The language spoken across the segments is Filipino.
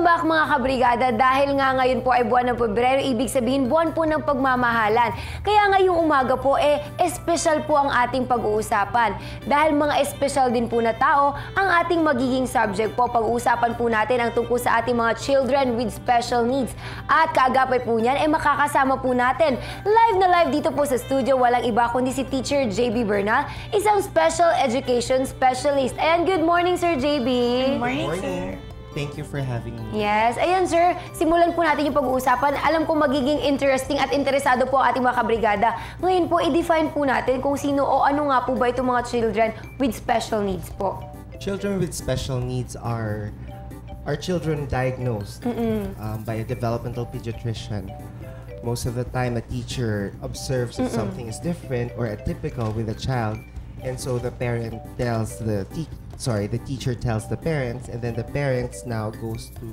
back mga kabrigada, dahil nga ngayon po ay buwan ng Pebrero, ibig sabihin buwan po ng pagmamahalan. Kaya ngayong umaga po espesyal po ang ating pag-uusapan. Dahil mga espesyal din po na tao ang ating magiging subject po. Pag-uusapan po natin ang tungkol sa ating mga children with special needs. At kaagapay po niyan, makakasama po natin na live dito po sa studio. Walang iba kundi si Teacher Jaybee Bernal, isang special education specialist. Ayan, good morning Sir Jaybee. Good morning, sir. Thank you for having me. Yes. Ayan, sir. Simulan po natin yung pag-uusapan. Alam ko magiging interesting at interesado po ang ating mga kabrigada. Ngayon po, i-define po natin kung sino o ano nga po ba itong mga children with special needs po. Children with special needs are children diagnosed by a developmental pediatrician. Most of the time, a teacher observes that something is different or atypical with a child, and so the parent tells the teacher tells the parents, and then the parents now goes to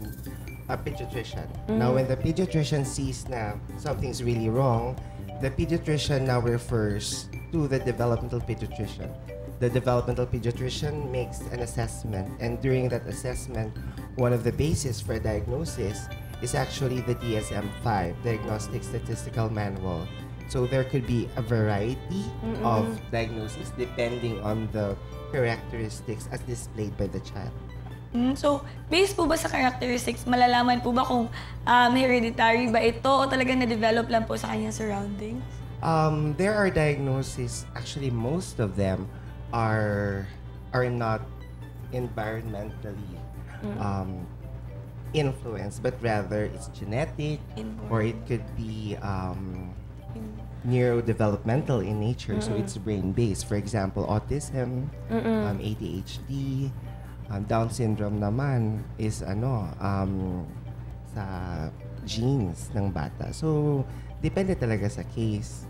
a pediatrician. Now, when the pediatrician sees na something's really wrong, the pediatrician now refers to the developmental pediatrician. The developmental pediatrician makes an assessment, and during that assessment, one of the bases for diagnosis is actually the DSM-5, Diagnostic Statistical Manual. So there could be a variety of diagnoses depending on the characteristics as displayed by the child. So, based po ba sa characteristics, malalaman po ba kung hereditary ba ito o talagang na-develop lang po sa kanyang surroundings? There are diagnoses, actually most of them are not environmentally influenced, but rather it's genetic, or it could be neurodevelopmental in nature, so it's brain-based. For example, autism, ADHD, Down syndrome naman is sa genes ng bata. So, depende talaga sa case.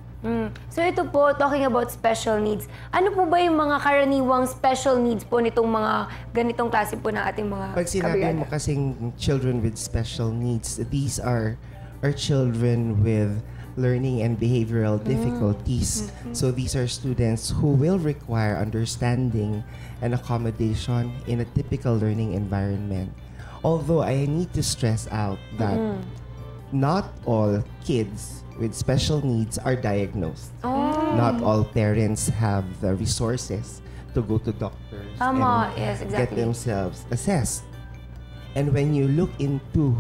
So ito po, talking about special needs, ano po ba yung mga karaniwang special needs po nitong mga ganitong klase po ng ating mga Pag sinabi mo kasing children with special needs, these are children with learning and behavioral difficulties. So these are students who will require understanding and accommodation in a typical learning environment. Although I need to stress out that not all kids with special needs are diagnosed. Not all parents have the resources to go to doctors and get themselves assessed. And when you look into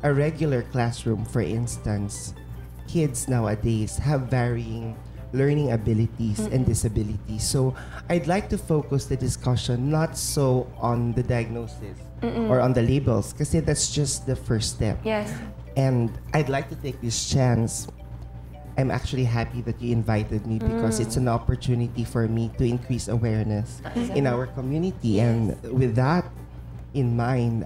a regular classroom, for instance, kids nowadays have varying learning abilities and disabilities. So I'd like to focus the discussion not so on the diagnosis or on the labels, kasi that's just the first step. Yes. And I'd like to take this chance. I'm actually happy that you invited me because it's an opportunity for me to increase awareness in our community. And with that in mind,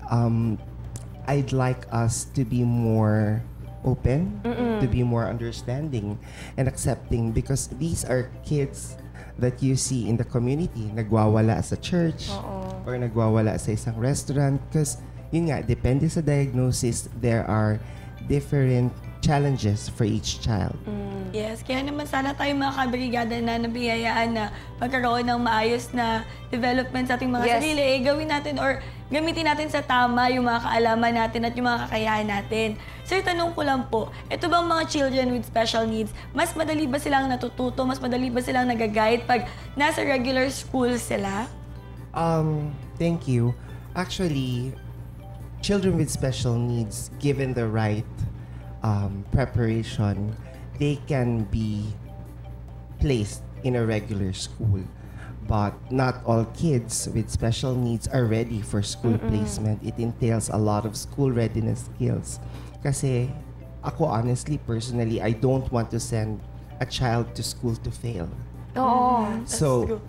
I'd like us to be more open, to be more understanding and accepting, because these are kids that you see in the community, nagwawala sa church or nagwawala sa isang restaurant, because yun nga, depende sa diagnosis, there are different challenges for each child. Yes, kaya naman sana tayo mga kabrigada na nabiyayaan na magkaroon ng maayos na development sa ating mga sarili, gawin natin or gamitin natin sa tama yung mga kaalaman natin at yung mga kakayahan natin. Sir, tanong ko lang po, ito bang mga children with special needs, mas madali ba silang natututo, mas madali ba silang nag-guide pag nasa regular school sila? Thank you. Actually, children with special needs, given the right preparation, they can be placed in a regular school. But not all kids with special needs are ready for school placement. It entails a lot of school readiness skills. Kasi ako honestly, personally, I don't want to send a child to school to fail. So,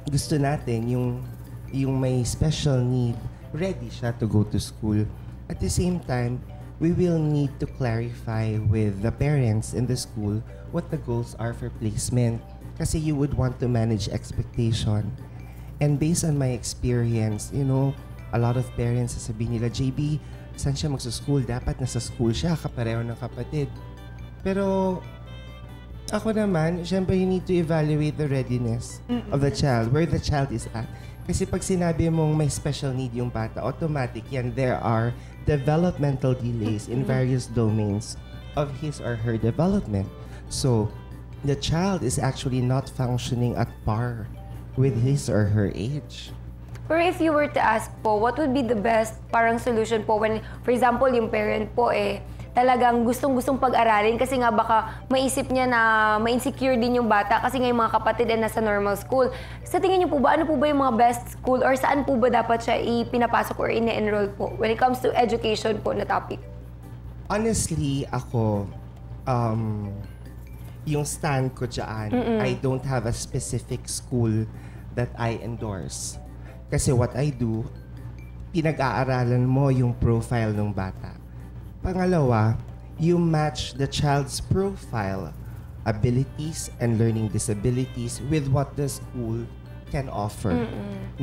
gusto natin yung may special need, ready siya to go to school. At the same time, we will need to clarify with the parents in the school what the goals are for placement. Kasi you would want to manage expectation. And based on my experience, you know, a lot of parents sasabihin nila, JB, saan siya magsa-school? Dapat nasa school siya, kapareho ng kapatid. Pero ako naman, syempre you need to evaluate the readiness of the child, where the child is at. Kasi pag sinabi mong may special need yung bata, automatic yan, there are developmental delays in various domains of his or her development. So, the child is actually not functioning at par with his or her age. Pero if you were to ask po, what would be the best parang solution po when, for example, yung parent po talagang gustong-gustong pag-aralin kasi nga baka maisip niya na ma-insecure din yung bata kasi nga yung mga kapatid ay nasa normal school. Sa tingin niyo po ba, ano po ba yung mga best school or saan po ba dapat siya ipinapasok or ine-enroll po when it comes to education po na topic? Honestly, ako, yung stand ko dyan, I don't have a specific school that I endorse. Kasi what I do, pinag-aaralan mo yung profile ng bata. Pangalawa, you match the child's profile, abilities, and learning disabilities with what the school can offer.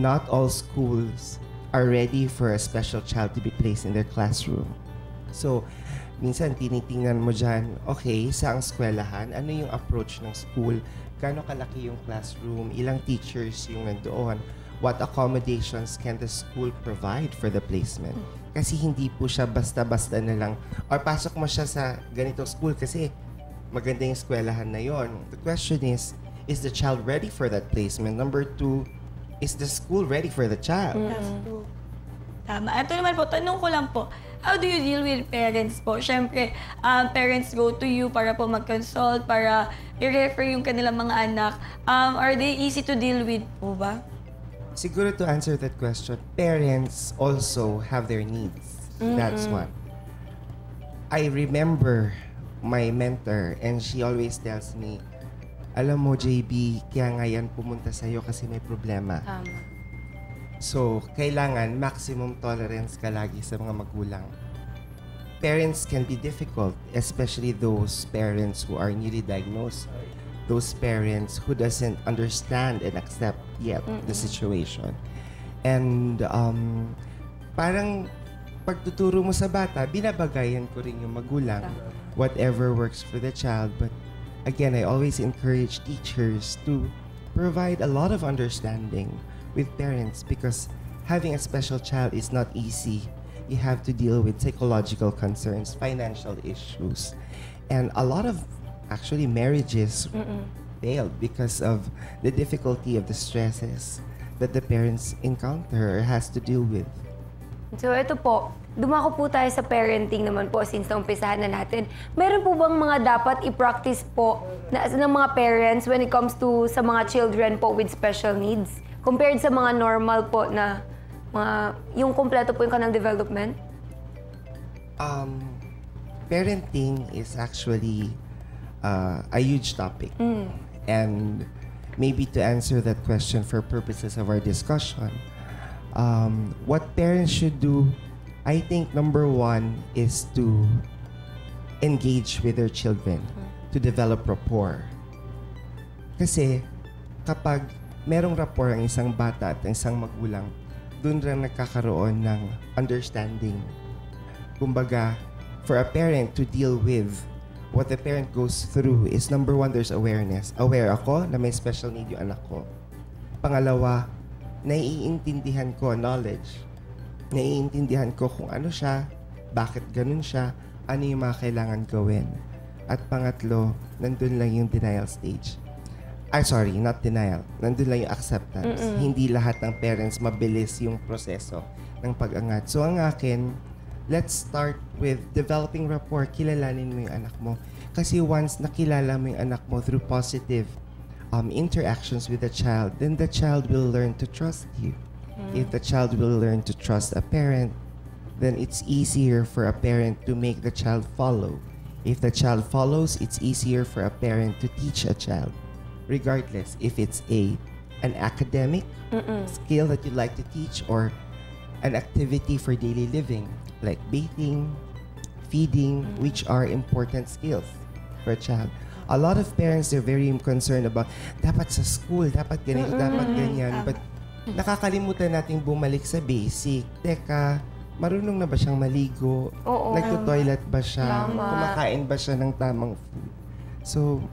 Not all schools are ready for a special child to be placed in their classroom. So, minsan tinitingnan mo dyan, okay, sa ang eskwelahan, ano yung approach ng school, gaano kalaki yung classroom, ilang teachers yung nandoon, what accommodations can the school provide for the placement. Kasi hindi po siya basta-basta na lang, or pasok mo siya sa ganitong school kasi maganda yung eskwelahan na yon. The question is the child ready for that placement? Number 2, is the school ready for the child? That's true. Tama. Ito naman po, tanong ko lang po, how do you deal with parents po? Siyempre, parents go to you para po mag-consult, para i-refer yung kanilang mga anak. Are they easy to deal with po ba? Siguro to answer that question, parents also have their needs. That's one. I remember my mentor and she always tells me, alam mo, Jaybee, kaya nga yan pumunta sa'yo kasi may problema. Tama. So, kailangan maximum tolerance ka lagi sa mga magulang. Parents can be difficult, especially those parents who are newly diagnosed. Those parents who doesn't understand and accept yet the situation. And parang pagtuturo mo sa bata, binabagayan ko rin yung magulang. Whatever works for the child. But again, I always encourage teachers to provide a lot of understanding with parents because having a special child is not easy. You have to deal with psychological concerns, financial issues, and a lot of actually marriages failed because of the difficulty of the stresses that the parents encounter or has to deal with. So ito po, dumako po tayo sa parenting naman po since naumpisahan na natin. Meron po bang mga dapat i-practice po ng mga parents when it comes to sa mga children po with special needs compared sa mga normal po na yung kompleto po yung kanang development? Parenting is actually a huge topic. And maybe to answer that question for purposes of our discussion, what parents should do, I think number 1 is to engage with their children, to develop rapport. Kasi kapag merong rapport ang isang bata at ang isang magulang, dun rin nagkakaroon ng understanding. Kumbaga, for a parent to deal with what the parent goes through is number 1, there's awareness. Aware ako na may special need yung anak ko. Pangalawa, naiintindihan ko knowledge. Naiintindihan ko kung ano siya, bakit ganun siya, ano yung mga kailangan gawin. At pangatlo, nandun lang yung denial stage. Sorry, not denial. Nandun lang yung acceptance. Hindi lahat ng parents mabilis yung proseso ng pag-angat. So ang akin, let's start with developing rapport. Kilalanin mo yung anak mo. Kasi once nakilala mo yung anak mo through positive interactions with the child, then the child will learn to trust you. If the child will learn to trust a parent, then it's easier for a parent to make the child follow. If the child follows, it's easier for a parent to teach a child. Regardless if it's an academic skill that you'd like to teach or an activity for daily living, like bathing, feeding, which are important skills for a child. A lot of parents are very concerned about dapat sa school, dapat ganito, dapat ganyan. But nakakalimutan nating bumalik sa basic. Teka, marunong na ba siyang maligo? Oo. Nagto-toilet ba siya? Tama. Kumakain ba siya ng tamang food? So,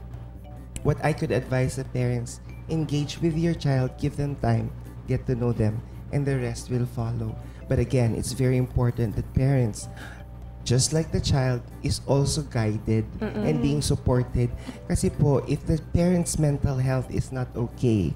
what I could advise the parents, engage with your child, give them time, get to know them, and the rest will follow. But again, it's very important that parents, just like the child, is also guided and being supported. Kasi po, if the parent's mental health is not okay,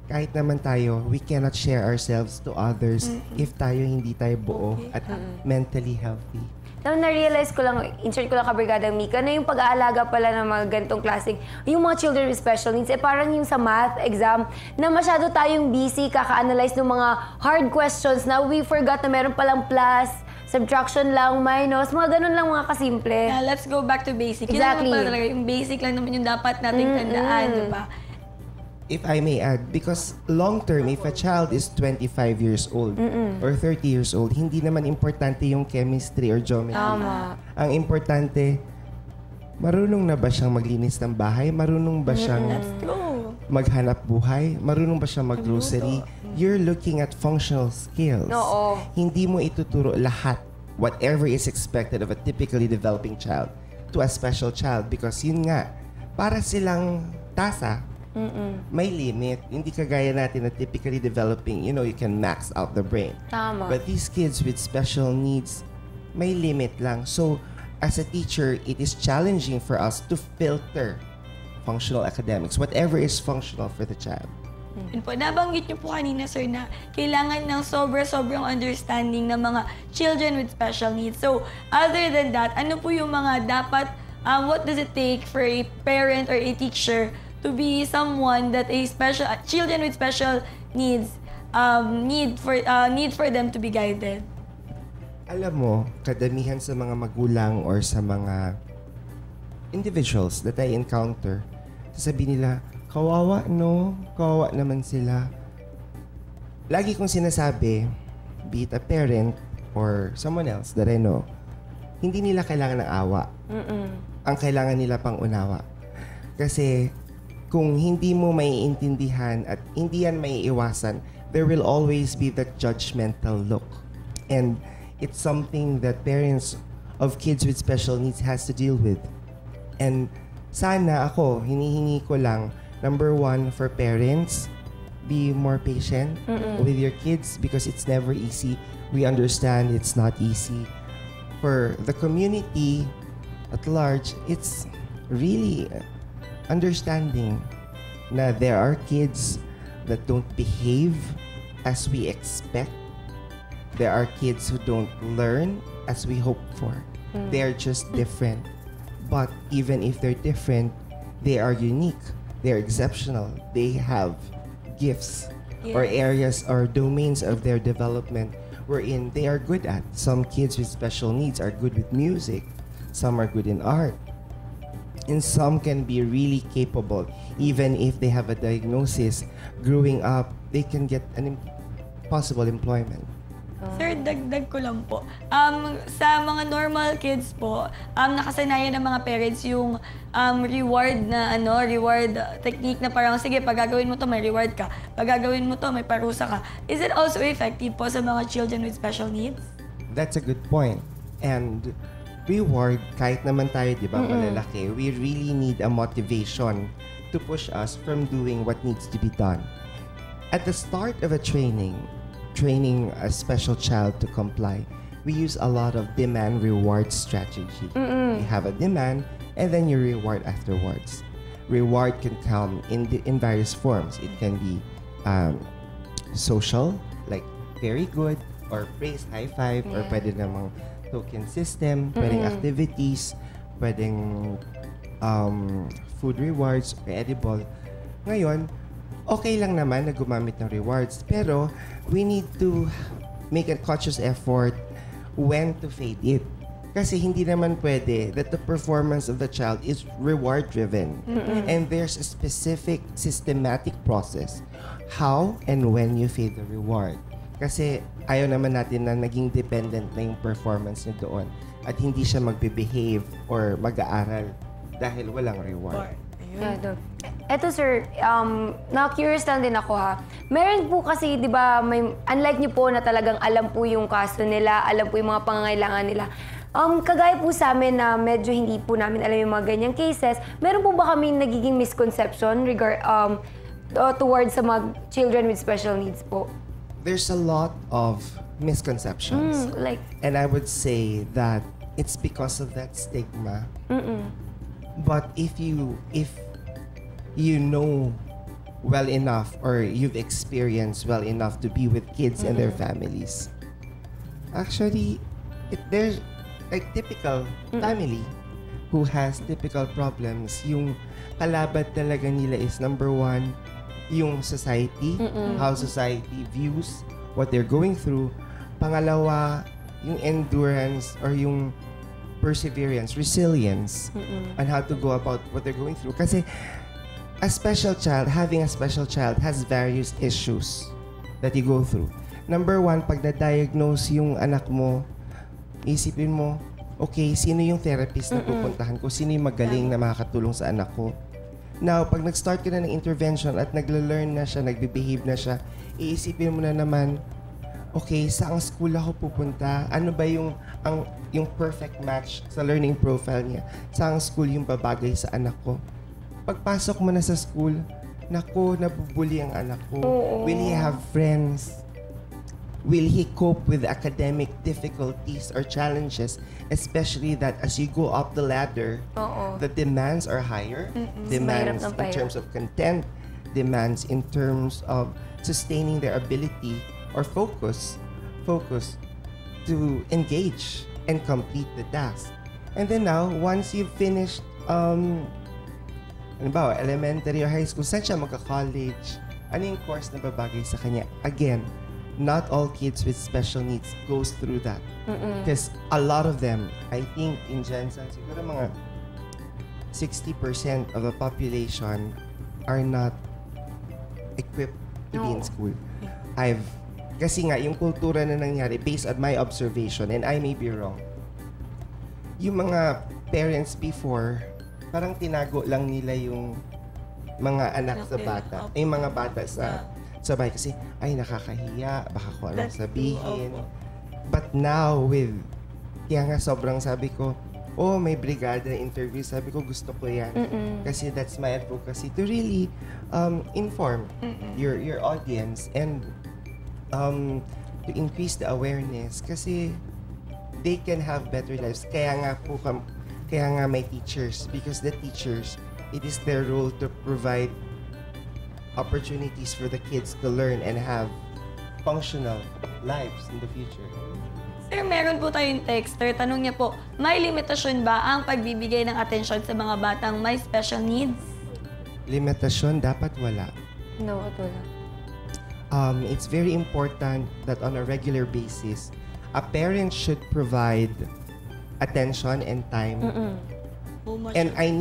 kahit naman tayo, we cannot share ourselves to others if tayo hindi tayo buo at mentally healthy. Now, na-realize ko lang, insert ko lang kabrigada Mika, na yung pag-aalaga pala ng mga ganitong klaseng, yung mga children with special needs, parang yung sa math exam, na masyado tayong busy kaka-analyze ng mga hard questions na we forgot na meron palang plus, subtraction lang, minus, mga ganun lang mga kasimple. Yeah, let's go back to basic. Exactly. Yun naman pala talaga, yung basic lang naman yung dapat nating tandaan, di ba? If I may add, because long term, if a child is 25 years old or 30 years old, hindi naman importante yung chemistry or geometry. Tama. Ang importante, marunong na ba siyang maglinis ng bahay? Marunong ba siyang maghanap buhay? Marunong ba siyang mag-grocery? You're looking at functional skills. Oo. Hindi mo ituturo lahat, whatever is expected of a typically developing child, to a special child. Because yun nga, para silang tasa, may limit. Hindi kagaya natin na typically developing, you can max out the brain. Tama. But these kids with special needs, may limit lang. So, as a teacher, it is challenging for us to filter functional academics, whatever is functional for the child. Yun po, nabanggit niyo po kanina, sir, na kailangan ng sobrang understanding ng mga children with special needs. So, other than that, ano po yung mga dapat, what does it take for a parent or a teacher to be someone that children with special needs need for them to be guided? Alam mo, kadamihan sa mga magulang or sa mga individuals that I encounter, sasabihin nila, kawawa no, kawawa naman sila. Lagi kong sinasabi, be it a parent or someone else that I know, hindi nila kailangan ng awa. Ang kailangan nila pang unawa. Kasi kung hindi mo maiintindihan at hindi yan maiiwasan, there will always be that judgmental look. And it's something that parents of kids with special needs has to deal with. And sana ako, hinihingi ko lang, number one, for parents, be more patient with your kids because it's never easy. We understand it's not easy. For the community at large, it's really understanding na there are kids that don't behave as we expect. There are kids who don't learn as we hope for. They're just different. But even if they're different, they are unique. They're exceptional. They have gifts or areas or domains of their development wherein they are good at. Some kids with special needs are good with music. Some are good in art. And some can be really capable. Even if they have a diagnosis, growing up, they can get an possible employment. Sir, dagdag ko lang po. Sa mga normal kids po, nakasanayan ng mga parents yung reward technique na parang, sige, pag gagawin mo to, may reward ka. Pag gagawin mo to, may parusa ka. Is it also effective po sa mga children with special needs? That's a good point. And reward, kahit naman tayo, di ba, malalaki, we really need a motivation to push us from doing what needs to be done. At the start of a training a special child to comply, we use a lot of demand-reward strategy. You have a demand, and then you reward afterwards. Reward can come in various forms. It can be social, like very good, or praise, high five, or pwede namang token system, pwedeng activities, pwedeng food rewards, or edible. Ngayon, okay lang naman na gumamit ng rewards, pero we need to make a conscious effort when to fade it. Kasi hindi naman pwede that the performance of the child is reward-driven. And there's a specific systematic process how and when you fade the reward. Kasi ayaw naman natin na naging dependent na yung performance niya doon at hindi siya magbe-behave or mag-aaral dahil walang reward. Eto sir, na-curious lang din ako ha. Meron po kasi, di ba, unlike niyo po na talagang alam po yung kaso nila, alam po yung mga pangangailangan nila. Kagaya po sa amin na medyo hindi po namin alam yung mga ganyang cases, meron po ba kami nagiging misconception towards sa mga children with special needs po? There's a lot of misconceptions. Like, And I would say that it's because of that stigma. But if you know well enough, or you've experienced well enough to be with kids and their families, actually, there's a typical family who has typical problems. Yung kalaban talaga nila is number one, yung society, how society views what they're going through. Pangalawa, yung endurance or yung perseverance, resilience, on how to go about what they're going through. Kasi having a special child has various issues that you go through. Number one, pag na-diagnose yung anak mo, isipin mo, okay, sino yung therapist na pupuntahan ko? Sino yung magaling na makakatulong sa anak ko? Now, pag nag-start ka na ng intervention at nagla-learn na siya, nagbe-behave na siya, iisipin mo na naman, okay, saang school ako pupunta? Ano ba yung perfect match sa learning profile niya? Saang school yung babagay sa anak ko? Pagpasok mo na sa school, naku, nabubuli ang anak ko. Will he have friends? Will he cope with academic difficulties or challenges? Especially that as you go up the ladder, the demands are higher. Demands in terms of content, demands in terms of sustaining their ability or focus to engage and complete the task. And then now, once you've finished, elementary or high school, saan siya magka-college? Ano yung course na babagay sa kanya? Again, not all kids with special needs goes through that. Because a lot of them, I think in Jensen, siguro mga 60% of the population are not equipped to be in school. Kasi nga, yung kultura na nangyari, based on my observation, and I may be wrong, yung mga parents before, parang tinago lang nila yung mga anak sa bata. Yung mga bata sa bahay kasi, ay, nakakahiya, baka ko anong sabihin. But now, kaya nga sobrang sabi ko, may brigada interview, sabi ko, gusto ko yan. Kasi that's my advocacy to really inform your audience and to increase the awareness kasi they can have better lives. Kaya nga may teachers, because the teachers, it is their role to provide opportunities for the kids to learn and have functional lives in the future. Sir, meron po tayong texter. Tanong niya po, may limitasyon ba ang pagbibigay ng atensyon sa mga batang may special needs? Limitasyon, dapat wala. no, wala. It's very important that on a regular basis, a parent should provide attention and time. And I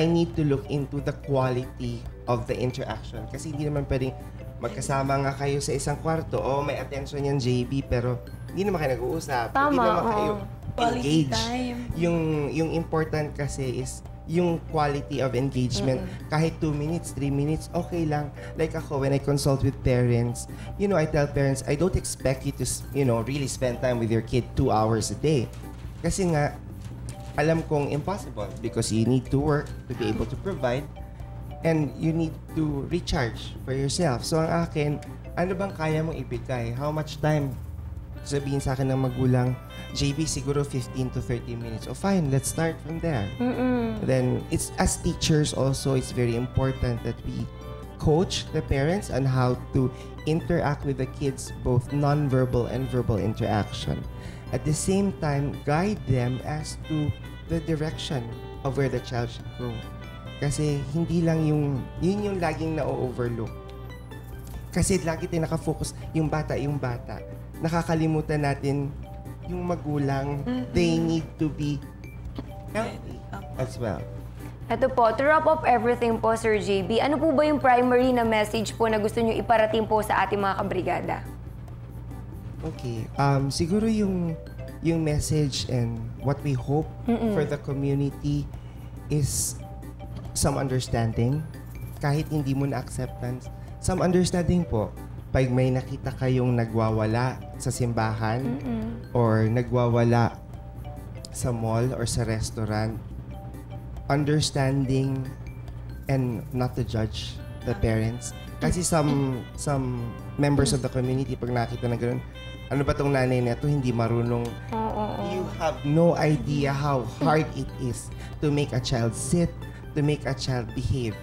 need to look into the quality of the interaction. Kasi hindi naman pwedeng magkasama nga kayo sa isang kwarto, may attention yan, Jaybee, pero hindi naman kayo nag-uusap. Tama, hindi naman kayo engage. Time. Yung important kasi is yung quality of engagement. Kahit 2 minutes, 3 minutes, okay lang. Like ako, when I consult with parents, I tell parents, I don't expect you to, really spend time with your kid 2 hours a day. Kasi nga, alam kong impossible because you need to work to be able to provide and you need to recharge for yourself. So ang akin, ano bang kaya mong ibigay? How much time? Sabihin sa akin ng magulang, Jaybee, siguro 15 to 30 minutes. Oh, fine, let's start from there. Then, it's as teachers also, it's very important that we coach the parents on how to interact with the kids, both non-verbal and verbal interaction. At the same time, guide them as to the direction of where the child should go. Kasi hindi lang yun yung laging na-overlook. Kasi lagi tayo nakafocus, yung bata. Nakakalimutan natin yung magulang, they need to be healthy as well. Ito po, to wrap up everything po, Sir Jaybee, ano po ba yung primary na message po na gusto nyo iparating po sa ating mga kabrigada? Okay, siguro yung message and what we hope for the community is some understanding. Kahit hindi mo na acceptance, some understanding po. Pag may nakita kayong nagwawala sa simbahan or nagwawala sa mall or sa restaurant, understanding and not to judge the parents. Kasi some members of the community, pag nakita na gano'n, ano ba tong nanay na to, hindi marunong. You have no idea how hard it is to make a child sit, to make a child behave.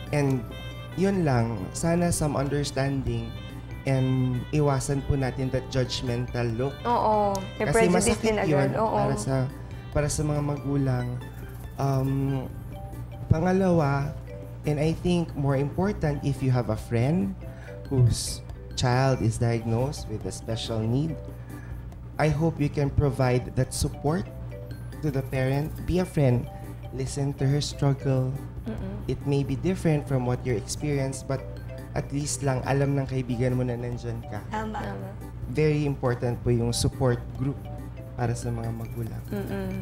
And yun lang, sana some understanding and iwasan po natin that judgmental look. Oo. May Kasi prejudice masakit din yun agad. Oo. para sa mga magulang. Pangalawa, and I think more important, if you have a friend whose child is diagnosed with a special need, I hope you can provide that support to the parent. Be a friend. Listen to her struggle. It may be different from what you experience, but at least lang alam ng kaibigan mo na nandyan ka. Tama. Very important po yung support group para sa mga magulang.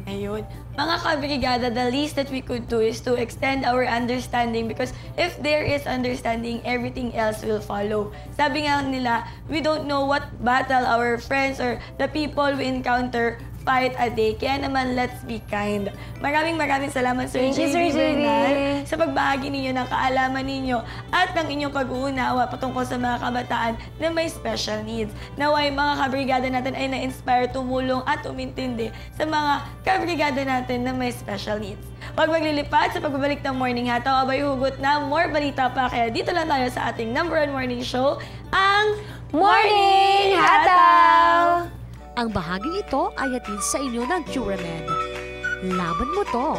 Ayun. Mga kabrigada, the least that we could do is to extend our understanding because if there is understanding, everything else will follow. Sabi nga nila, we don't know what battle our friends or the people we encounter fight a day. Kaya naman, let's be kind. Maraming salamat, Sir Thank you, Sir Jaybee Bernal, Jaybee. sa pagbahagi ninyo ng kaalaman ninyo at ng inyong pag-uunawa patungkol sa mga kabataan na may special needs. Naway mga kabrigada natin ay na-inspire, tumulong at umintindi sa mga kabrigada natin na may special needs. Huwag maglilipad sa pagbabalik ng Morning Hataw, abay hugot na more balita pa. Kaya dito lang tayo sa ating #1 morning show, ang Morning Hataw! Ang bahaging ito ay hatid sa inyo ng Curamed. Laban mo to!